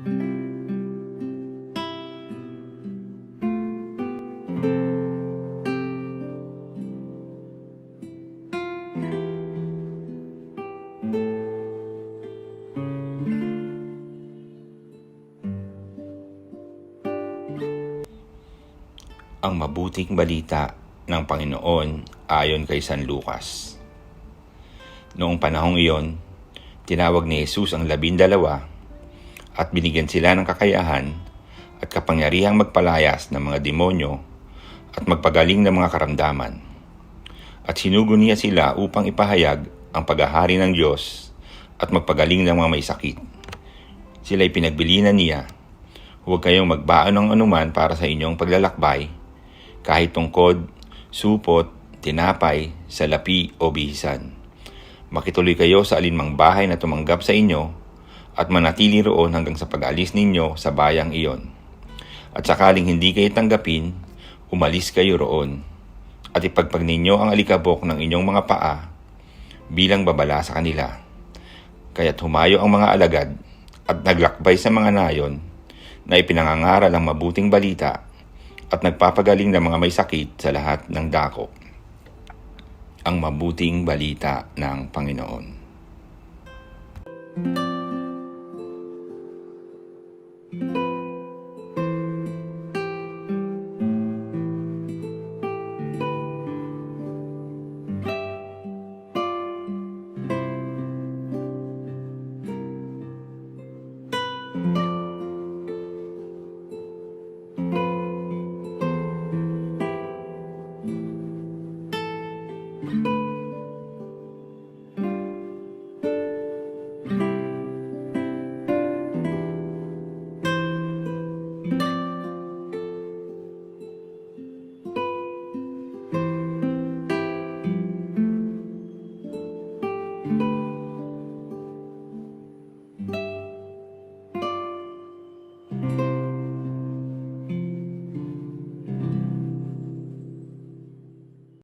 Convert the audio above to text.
Ang mabuting balita ng Panginoon ayon kay San Lucas. Noong panahong iyon, tinawag ni Jesus ang 12 at binigyan sila ng kakayahan at kapangyarihang magpalayas ng mga demonyo at magpagaling ng mga karamdaman. At sinugo niya sila upang ipahayag ang paghahari ng Diyos at magpagaling ng mga may sakit. Sila'y pinagbilinan niya, huwag kayong magbaon ng anuman para sa inyong paglalakbay, kahit tungkod, supot, tinapay, salapi o bihisan. Makituloy kayo sa alinmang bahay na tumanggap sa inyo at manatili roon hanggang sa pag-alis ninyo sa bayang iyon. At sakaling hindi kayo tanggapin, umalis kayo roon at ipagpag ninyo ang alikabok ng inyong mga paa bilang babala sa kanila. Kaya't humayo ang mga alagad at naglakbay sa mga nayon na ipinangangaral ang mabuting balita at nagpapagaling ng mga may sakit sa lahat ng dako. Ang mabuting balita ng Panginoon.